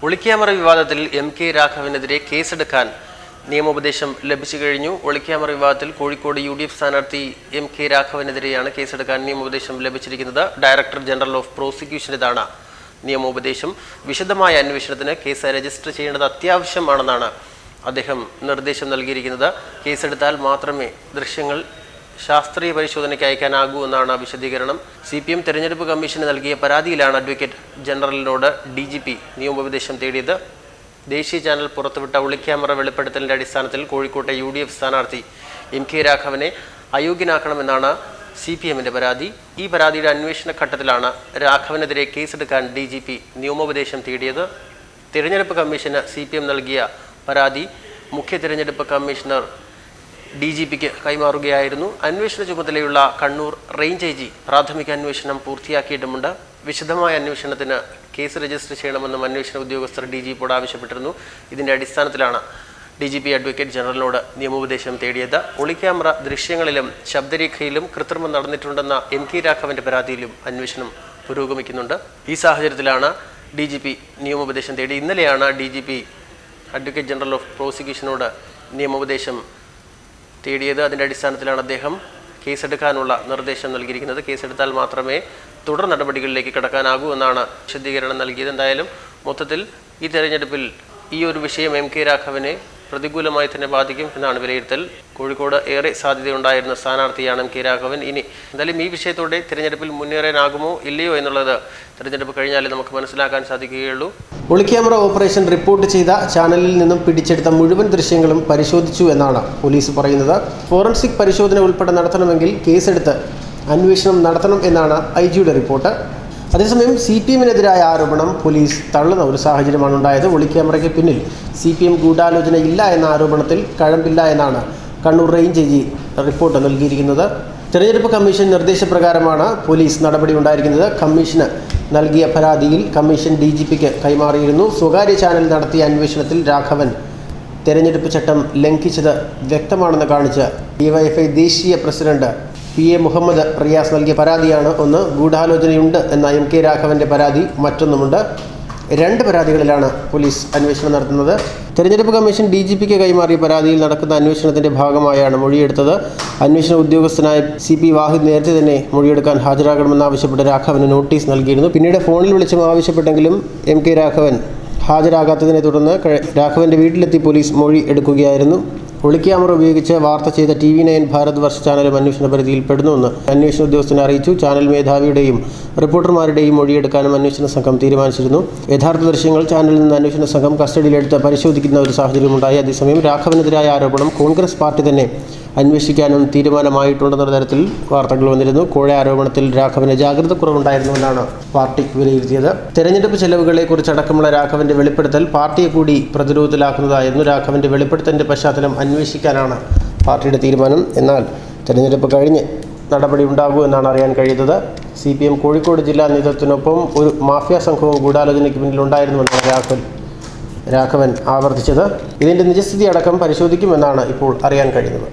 ഒളിക്യാമറ വിവാദത്തിൽ എം.കെ. രാഘവനെതിരെ കേസെടുക്കാൻ നിയമോപദേശം ലഭിച്ചു കഴിഞ്ഞു. ഒളിക്യാമറ വിവാദത്തിൽ കോഴിക്കോട് യു.ഡി.എഫ് സ്ഥാനാർത്ഥി എം.കെ. രാഘവനെതിരെയാണ് കേസെടുക്കാൻ നിയമോപദേശം ലഭിച്ചിരിക്കുന്നത്. ഡയറക്ടർ ജനറൽ ഓഫ് പ്രോസിക്യൂഷൻ്റെതാണ് നിയമോപദേശം. വിശദമായ അന്വേഷണത്തിന് കേസ് രജിസ്റ്റർ ചെയ്യേണ്ടത് അത്യാവശ്യമാണെന്നാണ് അദ്ദേഹം നിർദ്ദേശം നൽകിയിരിക്കുന്നത്. കേസെടുത്താൽ മാത്രമേ ദൃശ്യങ്ങൾ ശാസ്ത്രീയ പരിശോധനയ്ക്ക് അയക്കാനാകൂ എന്നാണ് വിശദീകരണം. CPM തെരഞ്ഞെടുപ്പ് കമ്മീഷന് നൽകിയ പരാതിയിലാണ് അഡ്വക്കേറ്റ് ജനറലിനോട് DGP നിയമോപദേശം തേടിയത്. ദേശീയ ചാനൽ പുറത്തുവിട്ട ഒളിക്യാമറ വെളിപ്പെടുത്തലിന്റെ അടിസ്ഥാനത്തിൽ കോഴിക്കോട്ടെ UDF സ്ഥാനാർത്ഥി എം.കെ. രാഘവനെ അയോഗ്യനാക്കണമെന്നാണ് CPMന്റെ പരാതി. ഈ പരാതിയുടെ അന്വേഷണ ഘട്ടത്തിലാണ് രാഘവനെതിരെ കേസെടുക്കാൻ DGP നിയമോപദേശം തേടിയത്. തെരഞ്ഞെടുപ്പ് കമ്മീഷന് CPM നൽകിയ പരാതി മുഖ്യ തെരഞ്ഞെടുപ്പ് കമ്മീഷണർ DGPക്ക് കൈമാറുകയായിരുന്നു. അന്വേഷണ ചുമതലയുള്ള കണ്ണൂർ റേഞ്ച് IG പ്രാഥമിക അന്വേഷണം പൂർത്തിയാക്കിയിട്ടുമുണ്ട്. വിശദമായ അന്വേഷണത്തിന് കേസ് രജിസ്റ്റർ ചെയ്യണമെന്നും അന്വേഷണ ഉദ്യോഗസ്ഥർ DGPയോട് ആവശ്യപ്പെട്ടിരുന്നു. ഇതിന്റെ അടിസ്ഥാനത്തിലാണ് DGP അഡ്വക്കേറ്റ് ജനറലിനോട് നിയമോപദേശം തേടിയത്. ഒളിക്യാമറ ദൃശ്യങ്ങളിലും ശബ്ദരേഖയിലും കൃത്രിമം നടന്നിട്ടുണ്ടെന്ന എം.കെ. രാഘവന്റെ പരാതിയിലും അന്വേഷണം പുരോഗമിക്കുന്നുണ്ട്. ഈ സാഹചര്യത്തിലാണ് DGP നിയമോപദേശം തേടി. ഇന്നലെയാണ് DGP അഡ്വക്കേറ്റ് ജനറൽ ഓഫ് പ്രോസിക്യൂഷനോട് നിയമോപദേശം തേടിയത്. അതിൻ്റെ അടിസ്ഥാനത്തിലാണ് അദ്ദേഹം കേസെടുക്കാനുള്ള നിർദ്ദേശം നൽകിയിരിക്കുന്നത്. കേസെടുത്താൽ മാത്രമേ തുടർ നടപടികളിലേക്ക് കടക്കാനാകൂ എന്നാണ് വിശദീകരണം നൽകിയത്. എന്തായാലും മൊത്തത്തിൽ ഈ തെരഞ്ഞെടുപ്പിൽ ഈ ഒരു വിഷയം എം.കെ. രാഘവനെ പ്രതികൂലമായി തന്നെ ബാധിക്കും എന്നാണ് വിലയിരുത്തൽ. കോഴിക്കോട് ഏറെ സാധ്യതയുണ്ടായിരുന്ന സ്ഥാനാർത്ഥിയാണ് എം.കെ. രാഘവൻ. ഇനി എന്തായാലും ഈ വിഷയത്തോടെ തിരഞ്ഞെടുപ്പിൽ മുന്നേറാനാകുമോ ഇല്ലയോ എന്നുള്ളത് തെരഞ്ഞെടുപ്പ് കഴിഞ്ഞാലേ നമുക്ക് മനസ്സിലാക്കാൻ സാധിക്കുകയുള്ളൂ. ഒളിക്യാമറ ഓപ്പറേഷൻ റിപ്പോർട്ട് ചെയ്ത ചാനലിൽ നിന്നും പിടിച്ചെടുത്ത മുഴുവൻ ദൃശ്യങ്ങളും പരിശോധിച്ചു എന്നാണ് പോലീസ് പറയുന്നത്. ഫോറൻസിക് പരിശോധന ഉൾപ്പെടെ നടത്തണമെങ്കിൽ കേസെടുത്ത് അന്വേഷണം നടത്തണം എന്നാണ് IG-യുടെ റിപ്പോർട്ട്. അതേസമയം CPMനെതിരായ ആരോപണം പോലീസ് തള്ളുന്ന ഒരു സാഹചര്യമാണ് ഉണ്ടായത്. ഒളിക്യാമറയ്ക്ക് പിന്നിൽ CPM ഗൂഢാലോചന ഇല്ല എന്ന ആരോപണത്തിൽ കഴമ്പില്ല എന്നാണ് കണ്ണൂർ റേഞ്ച് IG റിപ്പോർട്ട് നൽകിയിരിക്കുന്നത്. തെരഞ്ഞെടുപ്പ് കമ്മീഷൻ നിർദ്ദേശപ്രകാരമാണ് പോലീസ് നടപടി ഉണ്ടായിരിക്കുന്നത്. കമ്മീഷന് നൽകിയ പരാതിയിൽ കമ്മീഷൻ DGPക്ക് കൈമാറിയിരുന്നു. സ്വകാര്യ ചാനൽ നടത്തിയ അന്വേഷണത്തിൽ രാഘവൻ തെരഞ്ഞെടുപ്പ് ചട്ടം ലംഘിച്ചത് വ്യക്തമാണെന്ന് കാണിച്ച് DYFI ദേശീയ പ്രസിഡന്റ് PA മുഹമ്മദ് റിയാസ് നൽകിയ പരാതിയാണ് ഒന്ന്. ഗൂഢാലോചനയുണ്ട് എന്ന എം.കെ. രാഘവന്റെ പരാതി മറ്റൊന്നുമുണ്ട്. രണ്ട് പരാതികളിലാണ് പോലീസ് അന്വേഷണം നടത്തുന്നത്. തെരഞ്ഞെടുപ്പ് കമ്മീഷൻ DGPക്ക് കൈമാറിയ പരാതിയിൽ നടക്കുന്ന അന്വേഷണത്തിന്റെ ഭാഗമായാണ് മൊഴിയെടുത്തത്. അന്വേഷണ ഉദ്യോഗസ്ഥനായ CP വാഹിദ് നേരത്തെ തന്നെ മൊഴിയെടുക്കാൻ ഹാജരാകണമെന്നാവശ്യപ്പെട്ട് രാഘവന് നോട്ടീസ് നൽകിയിരുന്നു. പിന്നീട് ഫോണിൽ വിളിച്ചും ആവശ്യപ്പെട്ടെങ്കിലും എം.കെ. രാഘവൻ ഹാജരാകാത്തതിനെ തുടർന്ന് രാഘവന്റെ വീട്ടിലെത്തി പോലീസ് മൊഴി എടുക്കുകയായിരുന്നു. ഒളിക്യാമറ ഉപയോഗിച്ച് വാർത്ത ചെയ്ത TV9 ഭാരത് വർഷ ചാനലും അന്വേഷണ പരിധിയിൽ പെടുന്നുവെന്ന് അന്വേഷണ ഉദ്യോഗസ്ഥനെ അറിയിച്ചു. ചാനൽ മേധാവിയുടെയും റിപ്പോർട്ടർമാരുടെയും മൊഴിയെടുക്കാനും അന്വേഷണ സംഘം തീരുമാനിച്ചിരുന്നു. യഥാർത്ഥ ദൃശ്യങ്ങൾ ചാനലിൽ നിന്ന് അന്വേഷണ സംഘം കസ്റ്റഡിയിലെടുത്ത് പരിശോധിക്കുന്ന ഒരു സാഹചര്യമുണ്ടായി. അതേസമയം രാഘവനെതിരായ ആരോപണം കോൺഗ്രസ് പാർട്ടി തന്നെ അന്വേഷിക്കാനും തീരുമാനമായിട്ടുണ്ടെന്ന തരത്തിൽ വാർത്തകൾ വന്നിരുന്നു. കോഴ ആരോപണത്തിൽ രാഘവന് ജാഗ്രത കുറവുണ്ടായിരുന്നുവെന്നാണ് പാർട്ടി വിലയിരുത്തിയത്. തെരഞ്ഞെടുപ്പ് ചെലവുകളെക്കുറിച്ചടക്കമുള്ള രാഘവന്റെ വെളിപ്പെടുത്തൽ പാർട്ടിയെ കൂടി പ്രതിരോധത്തിലാക്കുന്നതായിരുന്നു. രാഘവന്റെ വെളിപ്പെടുത്തലിന്റെ പശ്ചാത്തലം അന്വേഷിക്കാനാണ് പാർട്ടിയുടെ തീരുമാനം. എന്നാൽ തെരഞ്ഞെടുപ്പ് കഴിഞ്ഞ് നടപടി ഉണ്ടാകൂ എന്നാണ് അറിയാൻ കഴിയുന്നത്. CPM കോഴിക്കോട് ജില്ലാ നേതൃത്വത്തിനൊപ്പം ഒരു മാഫിയ സംഘവും ഗൂഢാലോചനയ്ക്ക് പിന്നിലുണ്ടായിരുന്നുവെന്നാണ് രാഘവൻ ആവർത്തിച്ചത്. ഇതിൻ്റെ നിജസ്ഥിതി അടക്കം പരിശോധിക്കുമെന്നാണ് ഇപ്പോൾ അറിയാൻ കഴിയുന്നത്.